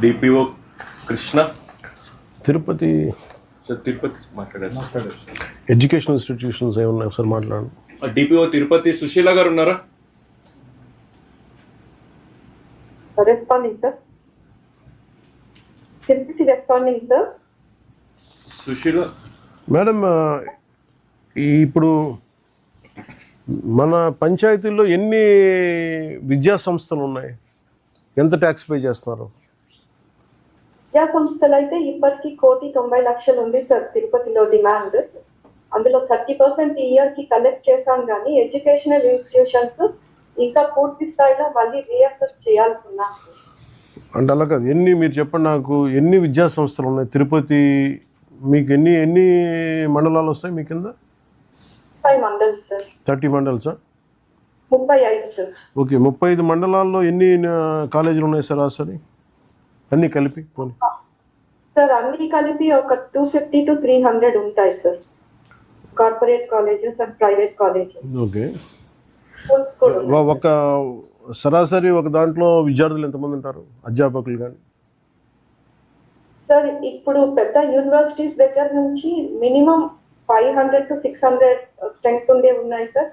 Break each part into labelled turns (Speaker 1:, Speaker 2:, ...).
Speaker 1: DPO Krishna
Speaker 2: Tirupati
Speaker 1: sir, Tirupati మాట్లాడారు.
Speaker 2: Education institutions ఏమున్నాయి sir మాట్లాడండి.
Speaker 1: డిపిఓ తిరుపతి సుశీల గారు ఉన్నారా?
Speaker 3: Responding, sir. Simply responding, sir.
Speaker 1: Sushila
Speaker 2: madam, ఇప్పుడు మన పంచాయతీల్లో ఎన్ని విద్యా సంస్థలు ఉన్నాయి? ఎంత ట్యాక్స్ పే చేస్తున్నారు?
Speaker 3: విద్యా సంస్థలు అయితే ఇప్పటికీ 1,90,00,000 ఉంది సార్ తిరుపతిలో డిమాండ్. అందులో 30% ఈ ఇయర్ కి కలెక్ట్ చేశాం, కానీ ఎడ్యుకేషనల్ ఇన్స్టిట్యూషన్స్ ఇంకా పూర్తి స్థాయిలో మళ్ళీ రీఅసెస్ చేయాల్సి ఉన్నారు.
Speaker 2: అంటే అలా కాదు, మీరు చెప్పండి నాకు, ఎన్ని విద్యా సంస్థలు ఉన్నాయి తిరుపతి? మీకు ఎన్ని మండలాలు వస్తాయి మీ కింద?
Speaker 3: 30 మండల్ సార్.
Speaker 2: 30 మండల్సా?
Speaker 3: 35 సార్.
Speaker 2: ఓకే, 35 మండలాల్లో ఎన్ని కాలేజీలు ఉన్నాయి సార్ అసలు అన్నీ కలిపి?
Speaker 3: సార్ అన్ని కలిపి ఒక 250 to 300 ఉంటాయి sir, corporate colleges and private colleges.
Speaker 2: Okay,
Speaker 3: schools కూడా.
Speaker 2: ఒక సరాసరి ఒక దాంట్లో విద్యార్థులు ఎంతమంది ఉంటారు, అధ్యాపకులు కానీ?
Speaker 3: సార్ ఇప్పుడు పెద్ద యూనివర్సిటీస్ దగ్గర నుంచి మినిమం 500 to 600 స్ట్రెంగ్త్ ఉండే ఉన్నాయి సార్.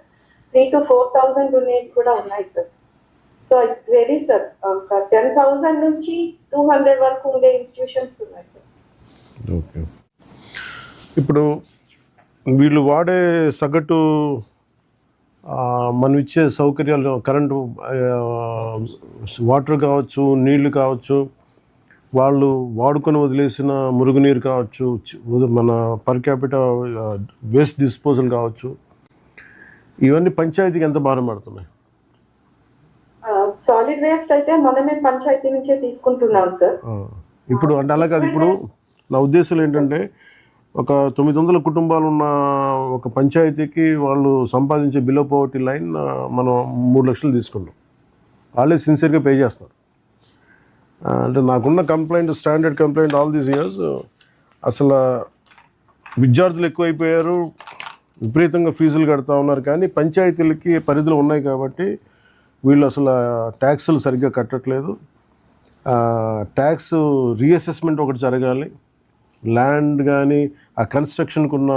Speaker 3: 3,000 to 4,000 ఉండేవి కూడా ఉన్నాయి sir. So it very sir, 10,000 నుంచి 200 వరకు ఉండే ఇన్స్టిట్యూషన్స్ ఉన్నాయి సార్.
Speaker 2: ఓకే, ఇప్పుడు వీళ్ళు వాడే సగటు మనం ఇచ్చే సౌకర్యాలు, కరెంటు, వాటర్ కావచ్చు, నీళ్లు కావచ్చు, వాళ్ళు వాడుకొని వదిలేసిన మురుగునీరు కావచ్చు, మన పర్ క్యాపిటల్ వేస్ట్ డిస్పోజల్ కావచ్చు, ఇవన్నీ పంచాయతీకి ఎంత భారం పడుతున్నాయి?
Speaker 3: సాలిడ్ వేస్ట్ అయితే మనమే పంచాయతీ నుంచే తీసుకుంటున్నాం సార్.
Speaker 2: ఇప్పుడు అంటే అలా కాదు, ఇప్పుడు నా ఉద్దేశం ఏంటంటే ఒక 900 కుటుంబాలు ఉన్న ఒక పంచాయతీకి వాళ్ళు సంపాదించే బిలో పవర్టీ లైన్ మనం 3 లక్షలు తీసుకుంటాం. వాళ్ళే సిన్సియర్గా పే చేస్తారు. అంటే నాకున్న complaint, standard complaint all these years, అసలు విద్యార్థులు ఎక్కువైపోయారు, విపరీతంగా ఫీజులు కడతా ఉన్నారు, కానీ పంచాయతీలకి పరిధులు ఉన్నాయి కాబట్టి వీళ్ళు అసలు ట్యాక్సులు సరిగ్గా కట్టట్లేదు. ట్యాక్స్ రీఅసెస్మెంట్ ఒకటి జరగాలి. ల్యాండ్ కానీ ఆ కన్స్ట్రక్షన్కి ఉన్న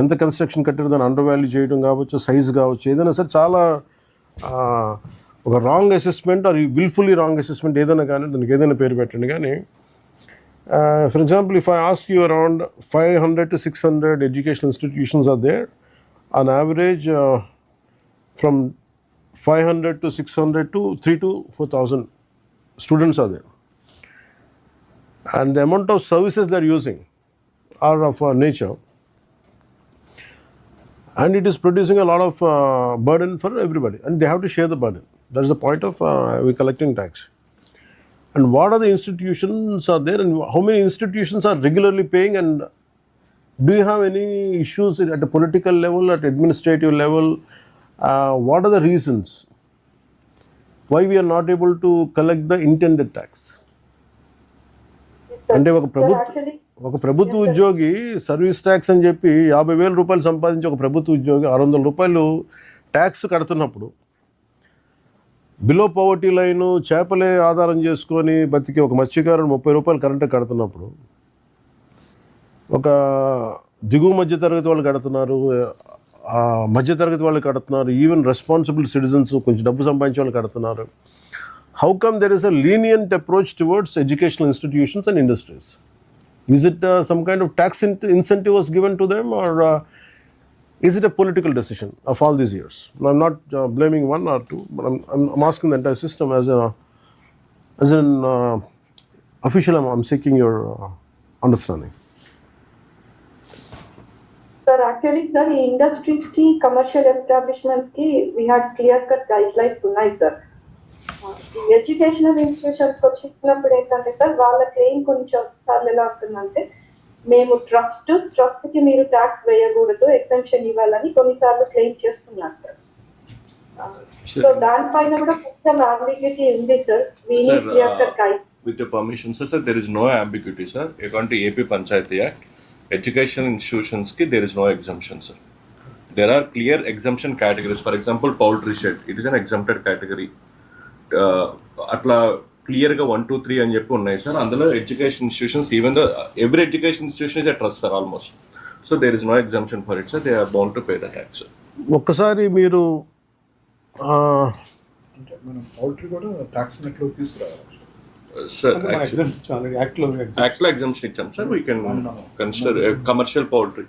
Speaker 2: ఎంత కన్స్ట్రక్షన్ కట్టారో దాన్ని అండర్ వాల్యూ చేయడం కావచ్చు, సైజు కావచ్చు, ఏదైనా సరే చాలా ఒక wrong assessment or wilfully wrong assessment ఏదైనా కానీ, దానికి ఏదైనా పేరు పెట్టండి. కానీ for example, if I ask you around 500 to 600 educational institutions are there, on average from 500 to 600 to 3,000 to 4,000 students are there, and the amount of services they are using are of nature, and it is producing a lot of burden for everybody, and they have to share the burden. That is the point of we collecting tax. And what are the institutions are there, and how many institutions are regularly paying, and do you have any issues at a political level, at administrative level? What are the reasons why we are not able to collect the intended tax? అంటే ఒక ప్రభుత్వ ఉద్యోగి service tax అని చెప్పి 50,000 రూపాయలు సంపాదించి ఒక ప్రభుత్వ ఉద్యోగి 600 రూపాయలు ట్యాక్స్ కడుతున్నప్పుడు, బిలో పవర్టీ లైను చేపలే ఆధారం చేసుకొని బతికి ఒక మత్స్యకారుడు 30 రూపాయలు కరెంట్ కడుతున్నప్పుడు, ఒక దిగువ మధ్యతరగతి వాళ్ళు కడుతున్నారు, మధ్యతరగతి వాళ్ళు కడుతున్నారు, ఈవెన్ రెస్పాన్సిబుల్ సిటిజన్స్ కొంచెం డబ్బు సంపాదించే వాళ్ళు కడుతున్నారు. How come there is a lenient approach towards educational institutions and industries? Is it some kind of tax incentive was given to them, or is it a political decision of all these years? Now, I'm not blaming one or two, but I'm asking the entire system as an official. I'm seeking your understanding.
Speaker 3: Sir, actually, sir, ఈ industries కి, commercial establishments కి we had clear cut guidelines ఉన్నాయి sir. Educational institutions వచ్చినప్పుడు ఏంటంటే sir, వాళ్ళ claim కొంచెం సార్లు ఎలా ఉంటుందంటే, మేము ట్రస్ట్ కి మీరు ట్యాక్స్ వేయకూడదు, ఎగ్జెంప్షన్ ఇవ్వాలని కొన్నిసార్లు క్లెయిమ్ చేస్తున్నారు సార్. సో దానిపైన కూడా కొంచెం అంబిగ్యూటీ ఉంది sir.
Speaker 1: With your permission, sir, there is no ambiguity, sir. According to AP Panchayati Act, educational institutions ki there is no exemption, sir. There are clear exemption categories. For example, poultry shed, it is an exempted category. అట్లా క్లియర్గా 1, 2, 3 అని చెప్పి ఉన్నాయి sir. అందులో education institutions, even though every education institution is a trust sir almost. So there is no exemption for it sir. They are bound to pay the tax.
Speaker 2: ఒక్కసారి మీరు
Speaker 4: అంటే మనం పౌల్ట్రీ కూడా ట్యాక్స్ నెట్లో తీసుకురావాలి
Speaker 1: సార్
Speaker 4: యాక్ట్లో
Speaker 1: యాక్ట్లో ఎగ్జామ్షన్ ఇచ్చాం sir. We can consider commercial poultry.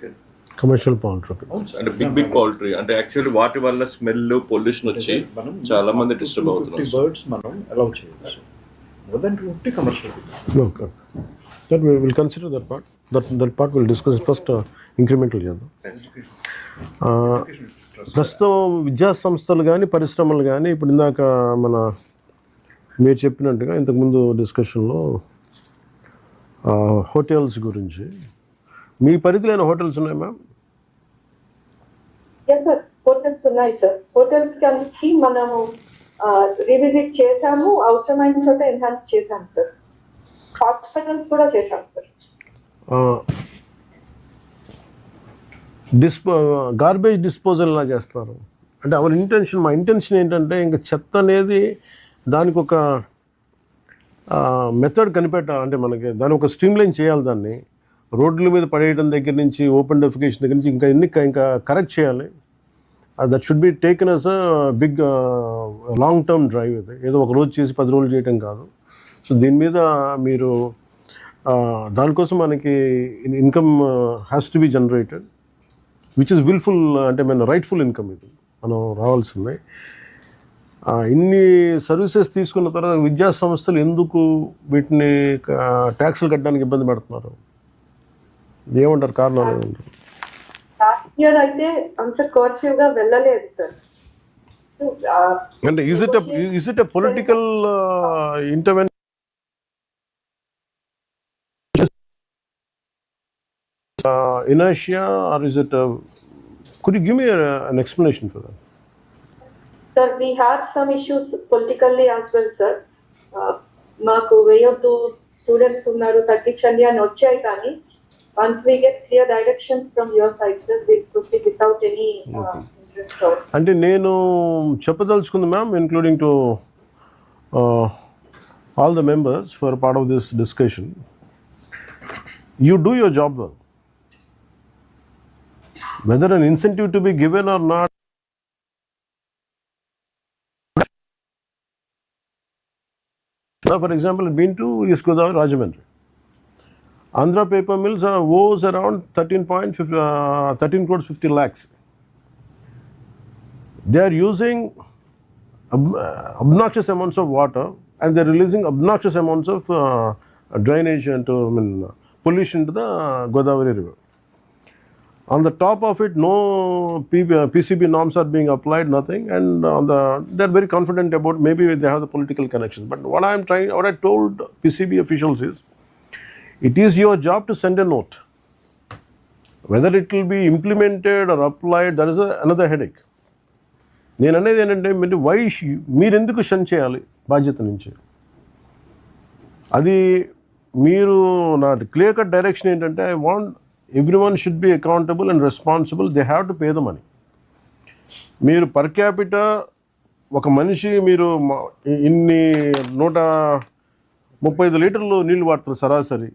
Speaker 2: Commercial poultry
Speaker 1: అంటే బిగ్ పౌల్ట్రీ అంటే యాక్చువల్లీ వాటి వల్ల స్మెల్, పొల్యూషన్ వచ్చి చాలా మంది డిస్టర్బ్ అవుతున్నారు.
Speaker 4: బర్డ్స్ మనం అలౌ చేయొచ్చు. More than 250 commercial.
Speaker 2: Okay, that will consider that part. That part will discuss first. Incremental చేద్దాం. ప్రస్తుతం విద్యా సంస్థలు కానీ పరిశ్రమలు కానీ ఇప్పుడు ఇందాక మీరు చెప్పినట్టుగా ఇంతకుముందు డిస్కషన్లో హోటల్స్ గురించి, మీ పరిధిలోని హోటల్స్ ఉన్నాయి మ్యామ్?
Speaker 3: సార్ హోటల్స్ ఉన్నాయి సార్. హోటల్స్ కి మనము రివిజిట్ చేసాము, అవసరమైన చోట ఎన్హాన్స్ చేసాము సార్. హాస్పిటల్స్ కూడా చేసాము సార్.
Speaker 2: గార్బేజ్ డిస్పోజల్ ఎలా చేస్తారు అంటే మా ఇంటెన్షన్ ఏంటంటే ఇంకా చెత్త అనేది దానికి ఒక మెథడ్ కనిపెట్టాలి. అంటే మనకి దాని ఒక స్ట్రీమ్లైన్ చేయాలి. దాన్ని రోడ్ల మీద పడేయడం దగ్గర నుంచి, ఓపెన్ డెఫికేషన్ దగ్గర నుంచి ఇంకా కరెక్ట్ చేయాలి. That should be taken as a big long term drive. ఇది ఏదో ఒక రోజు చేసి 10 రోజులు చేయడం కాదు. సో దీని మీద మీరు దానికోసం మనకి income has to be generated which is wilful, అంటే మన రైట్ఫుల్ ఇన్కమ్. ఇది మనం రావాల్సిందే. ఇన్ని సర్వీసెస్ తీసుకున్న తర్వాత విద్యా సంస్థలు ఎందుకు వీటిని ట్యాక్సులు కట్టడానికి ఇబ్బంది పడుతున్నారు? ఏమంటారు? కారణాలు ఏమంటారు?
Speaker 3: లాస్ట్ ఇయర్ అయితే అంత కోర్సివ్ గా వెళ్ళలేదు సార్.
Speaker 2: అంటే is it a political intervention? Inertia, or is it could you give me an explanation for that?
Speaker 3: Sir, we had some issues politically as well, sir. మాకు వేయొద్దు, స్టూడెంట్స్ ఉన్నారు, తగ్గించండి అని వచ్చాయి. కానీ once we get clear directions from your side, sir, we'll proceed without any hindrance.
Speaker 2: అంటే నేను చెప్పదలుచుకుంది ma'am, including to all the members who are part of this discussion, you do your job well. Whether an incentive to be given or not, for example, been to East Godavari, Rajahmundry. Andhra Paper Mills owes around 13 crores 50 lakhs. They are using obnoxious amounts of water, and they are releasing obnoxious amounts of drainage and pollution into the Godavari River. On the top of it, no PCB norms are being applied, nothing, and they are very confident about maybe they have the political connections. But what I told PCB officials is, it is your job to send a note. Whether it will be implemented or applied, that is another headache. నేను అనేది ఏంటంటే మీరు ఎందుకు షన్ చేయాలి బాధ్యత నుంచి? అది మీరు నా క్లియర్ కట్ డైరెక్షన్ ఏంటంటే, I want everyone should be accountable and responsible. They have to pay the money. మీరు పర్ క్యాపిటా ఒక మనిషి మీరు ఇన్ని 135 లీటర్లు నీళ్ళు వాడతారు సరాసరి.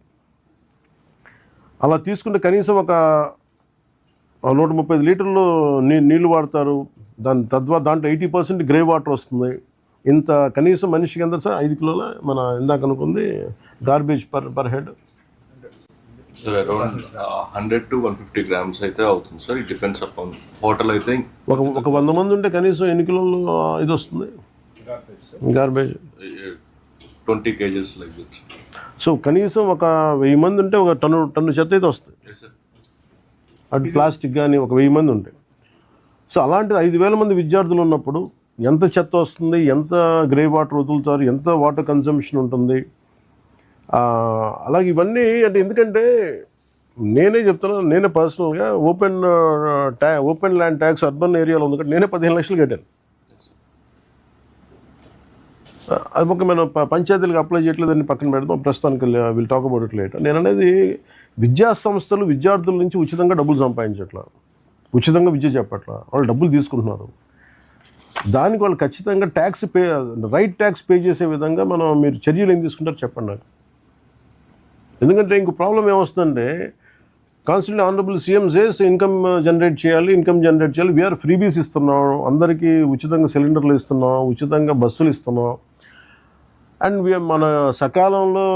Speaker 2: అలా తీసుకుంటే కనీసం ఒక 135 లీటర్లు నీళ్ళు వాడతారు. దాంట్లో 80% గ్రే వాటర్ వస్తుంది. ఇంత కనీసం మనిషికి ఎంత సార్? 5 కిలోల మన ఇందాక అనుకుంది garbage per head.
Speaker 1: Sir around 100 to 150 grams అయితే అవుతుంది sir. It depends upon hotel. అయితే
Speaker 2: ఒక 100 మంది ఉంటే కనీసం ఎన్ని కిలోలు ఇది వస్తుంది garbage?
Speaker 1: 20 kgs like that.
Speaker 2: So కనీసం ఒక 1000 మంది ఉంటే ఒక టన్ను చెత్త అయితే వస్తుంది. అటు ప్లాస్టిక్ కానీ ఒక 1000 మంది ఉంటే. సో అలాంటిది 5000 మంది విద్యార్థులు ఉన్నప్పుడు ఎంత చెత్త వస్తుంది, ఎంత గ్రే వాటర్ వదులుతారు, ఎంత వాటర్ కన్సంప్షన్ ఉంటుంది. అలాగే ఇవన్నీ అంటే ఎందుకంటే నేనే చెప్తున్నాను, నేనే పర్సనల్గా ఓపెన్ ల్యాండ్ ట్యాక్స్ అర్బన్ ఏరియాలో ఉంది కాబట్టి నేనే 15 లక్షలు కట్టాను. అది ఒక మనం పంచాయతీలకు అప్లై చేయట్లేదని పక్కన పెడదాం, ప్రస్తుతానికి will talk about it later. నేను అనేది విద్యా సంస్థలు విద్యార్థుల నుంచి ఉచితంగా డబ్బులు సంపాదించట్లా, ఉచితంగా విద్య చెప్పట్లా, వాళ్ళు డబ్బులు తీసుకుంటున్నారు. దానికి వాళ్ళు ఖచ్చితంగా tax pay, right tax pay చేసే విధంగా మీరు చర్యలు ఏం తీసుకుంటారు చెప్పండి నాకు. ఎందుకంటే ఇంకో ప్రాబ్లం ఏమొస్తుందంటే constantly honourable CM says income generate చేయాలి. వీఆర్ ఫ్రీబీస్ ఇస్తున్నాం, అందరికీ ఉచితంగా సిలిండర్లు ఇస్తున్నాం, ఉచితంగా బస్సులు ఇస్తున్నాం. అండ్ మన సకాలంలో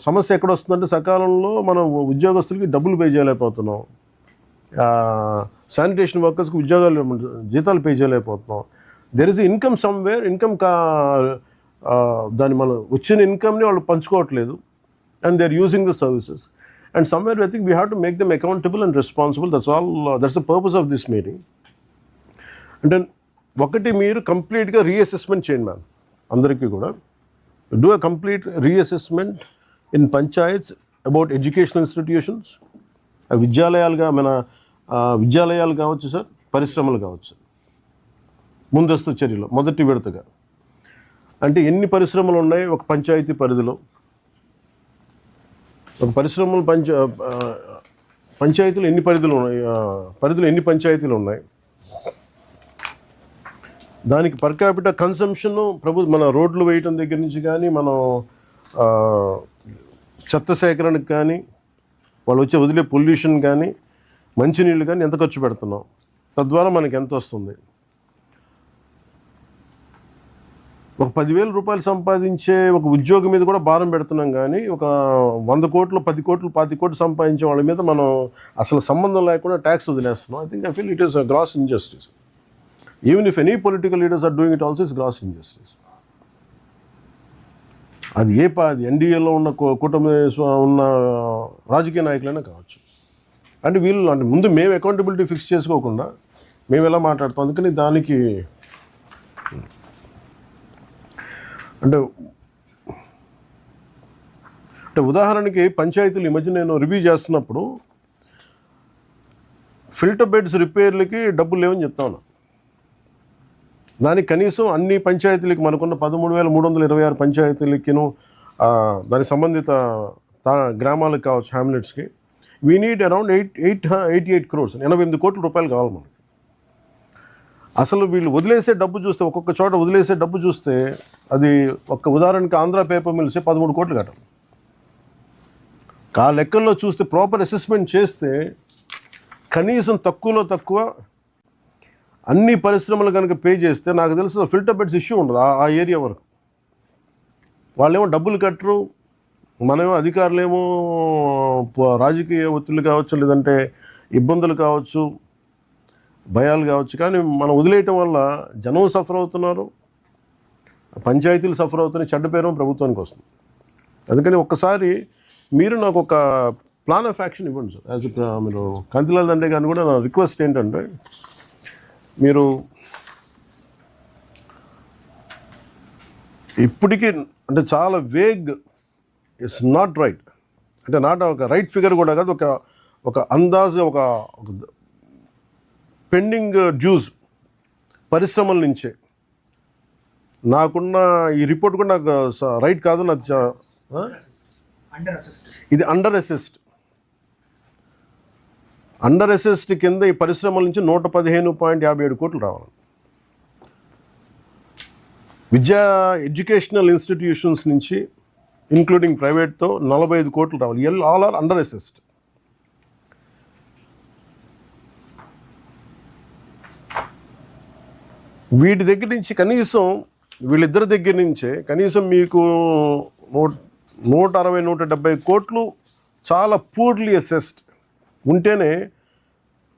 Speaker 2: సమస్య ఎక్కడ వస్తుందంటే సకాలంలో మనం ఉద్యోగస్తులకి డబ్బులు పే చేయలేకపోతున్నాం, శానిటేషన్ వర్కర్స్కి జీతాలు పే చేయలేకపోతున్నాం. దెర్ ఇస్ ఇన్కమ్ సమ్వేర్, దాన్ని మనం వచ్చిన ఇన్కమ్ని వాళ్ళు పంచుకోవట్లేదు. And they are using the services. And somewhere I think we have to make them accountable and responsible. That's the purpose of this meeting. అంటే ఒకటి, మీరు కంప్లీట్గా రీఅసెస్మెంట్ చేయండి మ్యామ్. అందరికీ కూడా do a complete reassessment in panchayats about educational institutions. విద్యాలయాలు కావచ్చు sir, పరిశ్రమలు కావచ్చు. ముందస్తు చర్యలు మొదటి విడతగా అంటే ఎన్ని పరిశ్రమలు ఉన్నాయి ఒక పంచాయతీ పరిధిలో, ఒక పరిశ్రమలు పంచాయతీలు ఎన్ని పరిధిలో ఎన్ని పంచాయతీలు ఉన్నాయి, దానికి పర్ క్యాపిటా కన్సంప్షన్ మన రోడ్లు వేయటం దగ్గర నుంచి కానీ, మనం చెత్త సేకరణకు కానీ, వాళ్ళు వచ్చే వదిలే పొల్యూషన్ కానీ, మంచినీళ్ళు కానీ ఎంత ఖర్చు పెడుతున్నాం, తద్వారా మనకి ఎంత వస్తుంది. ఒక 10,000 రూపాయలు సంపాదించే ఒక ఉద్యోగి మీద కూడా భారం పెడుతున్నాం, కానీ ఒక 100 కోట్లు 10 కోట్లు 20 కోట్లు సంపాదించే వాళ్ళ మీద మనం అసలు సంబంధం లేకుండా ట్యాక్స్ వదిలేస్తున్నాం. I feel it is a gross injustice. Even if any political leaders are doing it also it's gross injustice. అది ఎన్డీఏలో ఉన్న కూటమి ఉన్న రాజకీయ నాయకులైనా కావచ్చు. అంటే ముందు మేము అకౌంటబిలిటీ ఫిక్స్ చేసుకోకుండా మేము ఎలా మాట్లాడతాం. అందుకని దానికి అంటే ఉదాహరణకి పంచాయతీలు ఈ మధ్య నేను రివ్యూ చేస్తున్నప్పుడు ఫిల్టర్ బెడ్స్ రిపేర్లకి డబ్బులు లేవని చెప్తాను. దానికి కనీసం అన్ని పంచాయతీలకి మనకున్న 13,326 పంచాయతీలకిను దానికి సంబంధిత గ్రామాలకు కావచ్చు, హ్యామ్లెట్స్కి వీ నీడ్ అరౌండ్ 88 crores 88 కోట్ల రూపాయలు కావాలి మనకి. అసలు వీళ్ళు వదిలేసే డబ్బు చూస్తే, ఒక్కొక్క చోట వదిలేసే డబ్బు చూస్తే, అది ఒక్క ఉదాహరణకి ఆంధ్ర పేపర్ మిల్సే 13 కోట్లు కట్టాలి. ఆ లెక్కల్లో చూస్తే ప్రాపర్ అసెస్మెంట్ చేస్తే కనీసం తక్కువలో తక్కువ అన్ని పరిశ్రమలు కనుక పే చేస్తే నాకు తెలుసు ఫిల్టర్ బెడ్స్ ఇష్యూ ఉండదు ఆ ఏరియా వరకు. వాళ్ళేమో డబ్బులు కట్టరు, మనమేమో అధికారులేమో రాజకీయ ఒత్తిళ్ళు కావచ్చు, లేదంటే ఇబ్బందులు కావచ్చు, భయాలు కావచ్చు, కానీ మనం వదిలేయటం వల్ల జనం సఫర్ అవుతున్నారు, పంచాయతీలు సఫర్ అవుతున్నాయి, చెడ్డ పేరు ప్రభుత్వానికి వస్తుంది. అందుకని ఒక్కసారి మీరు నాకు ఒక ప్లాన్ ఆఫ్ యాక్షన్ ఇవ్వండి సార్. మీరు కంతిలాల్ దండే గారిని కూడా నా రిక్వెస్ట్ ఏంటంటే, మీరు ఇప్పటికీ అంటే చాలా వేగ్, ఇట్స్ నాట్ రైట్, అంటే నాట్ ఒక రైట్ ఫిగర్ కూడా కాదు, ఒక అందాజు, ఒక పెండింగ్ డ్యూస్ పరిశ్రమల నుంచే. నాకున్న ఈ రిపోర్ట్ కూడా నాకు రైట్ కాదు, నాకు ఇది అండర్ అసెస్డ్ కింద ఈ పరిశ్రమల నుంచి 115.57 కోట్లు రావాలి. ఎడ్యుకేషనల్ ఇన్స్టిట్యూషన్స్ నుంచి ఇంక్లూడింగ్ ప్రైవేట్తో 45 కోట్లు రావాలి. All are under assessed. వీటి దగ్గర నుంచి కనీసం, వీళ్ళిద్దరి దగ్గర నుంచే కనీసం మీకు 160-170 కోట్లు చాలా పూర్లీ అసెస్డ్ ఉంటేనే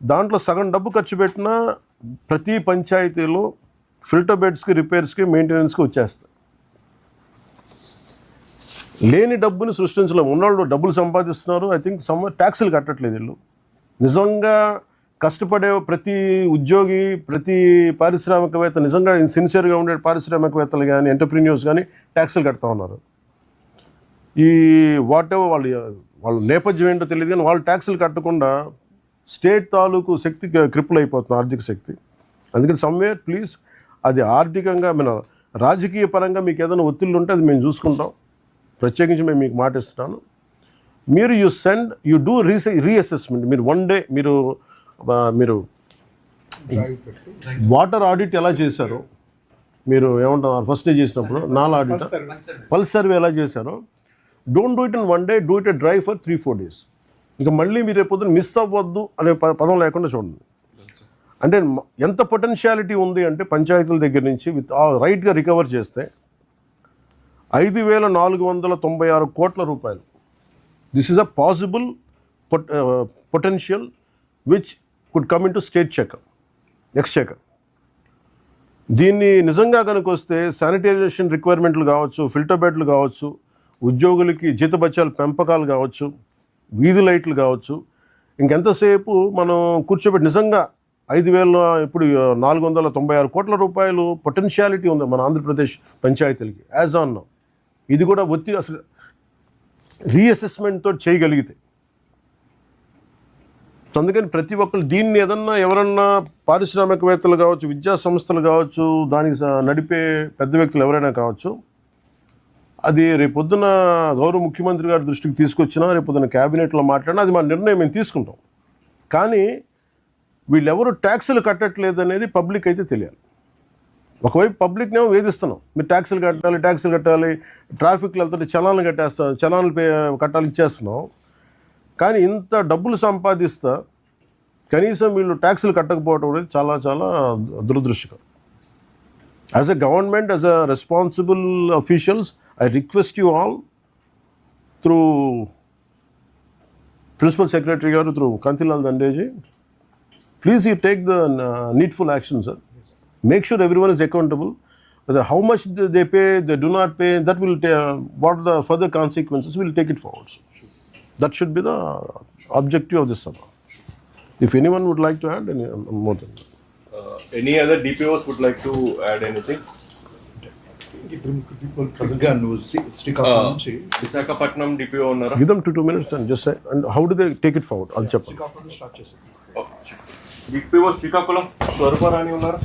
Speaker 2: దాంట్లో సగం డబ్బు ఖర్చు పెట్టినా ప్రతి పంచాయతీలో ఫిల్టర్ బెడ్స్కి, రిపేర్స్కి, మెయింటెనెన్స్కి వచ్చేస్తాయి. లేని డబ్బుని సృష్టించలేము. ఉన్నవాళ్ళు డబ్బులు సంపాదిస్తున్నారు, ఐ థింక్ ట్యాక్సులు కట్టట్లేదు వీళ్ళు. నిజంగా కష్టపడే ప్రతి ఉద్యోగి, ప్రతి పారిశ్రామికవేత్త, నిజంగా సిన్సియర్గా ఉండే పారిశ్రామికవేత్తలు కానీ, ఎంటర్ప్రీన్యూర్స్ కానీ ట్యాక్సులు కడతా ఉన్నారు. ఈ వాట్ ఎవర్ వాళ్ళ నేపథ్యం ఏంటో తెలియదు, కానీ వాళ్ళు ట్యాక్సులు కట్టకుండా స్టేట్ తాలూకు శక్తి క్రిపుల్ అయిపోతుంది, ఆర్థిక శక్తి. అందుకని సమ్వేర్ ప్లీజ్, అది ఆర్థికంగా మన రాజకీయ పరంగా మీకు ఏదైనా ఒత్తిళ్ళు ఉంటే అది మేము చూసుకుంటాం. ప్రత్యేకించి మేము మీకు మాట ఇస్తున్నాను. మీరు యూ డూ రీఅసెస్మెంట్. మీరు వన్ డే మీరు వాటర్ ఆడిట్ ఎలా చేశారో, మీరు ఏమంటారు ఫస్ట్ డే చేసినప్పుడు నాలా ఆడిట్ పల్స్ సర్వే ఎలా చేశారో don't do it in 1 day, do it dry for 3-4 days. ఇంకా మళ్ళీ మీరు రేపు మిస్ అవ్వద్దు అనే పదం లేకుండా చూడండి. అంటే ఎంత పొటెన్షియాలిటీ ఉంది అంటే పంచాయతీల దగ్గర నుంచి విత్ రైట్గా రికవర్ చేస్తే 5,496 కోట్ల రూపాయలు. This is a possible potential which could come in to state checker, Exchequer. దీన్ని నిజంగా కనుక వస్తే శానిటైజేషన్ రిక్వైర్మెంట్లు కావచ్చు, ఫిల్టర్ బెడ్లు కావచ్చు, ఉద్యోగులకి జీతబత్యాల పెంపకాలు కావచ్చు, వీధి లైట్లు కావచ్చు, ఇంకెంతసేపు మనం కూర్చోబెట్టి నిజంగా 5,496 కోట్ల రూపాయలు పొటెన్షియాలిటీ ఉంది మన ఆంధ్రప్రదేశ్ పంచాయతీలకి యాజ్ ఆన్ నౌ. ఇది కూడా అసలు రీఅసెస్మెంట్తో చేయగలిగితే. అందుకని ప్రతి ఒక్కరు దీన్ని ఏదన్నా ఎవరన్నా పారిశ్రామికవేత్తలు కావచ్చు, విద్యా సంస్థలు కావచ్చు, దానికి నడిపే పెద్ద వ్యక్తులు ఎవరైనా కావచ్చు, అది రేపొద్దున గౌరవ ముఖ్యమంత్రి గారి దృష్టికి తీసుకొచ్చినా, రేపొద్దున క్యాబినెట్లో మాట్లాడినా అది మన నిర్ణయం మేము తీసుకుంటాం. కానీ వీళ్ళెవరు ట్యాక్సులు కట్టట్లేదు అనేది పబ్లిక్ అయితే తెలియాలి. ఒకవైపు పబ్లిక్నేమో వేధిస్తున్నాం, మీరు ట్యాక్సులు కట్టాలి, ట్రాఫిక్లు వెళ్తుంటే చలాన్లు కట్టాలి ఇచ్చేస్తున్నాం. కానీ ఇంత డబ్బులు సంపాదిస్తా కనీసం వీళ్ళు ట్యాక్సులు కట్టకపోవడం అనేది చాలా చాలా దురదృష్టకరం. As a government, as a responsible officials, I request you all through Principal Secretary garu, through Kantilal Dandeji, please you take the needful action, sir. Make sure everyone is accountable. Whether how much they pay, they do not pay, that will what the further consequences, we'll take it forward. Sir. That should be the objective of this sabha. If anyone would like to add, more than that.
Speaker 1: Any other DPOs would like to add anything? Visakhapatnam DPO ఉన్నారా?
Speaker 2: Give them 2 minutes and just say, and how do they take it forward? I'll check.
Speaker 1: DPO Srikakulam Swaruparani ఉన్నారా?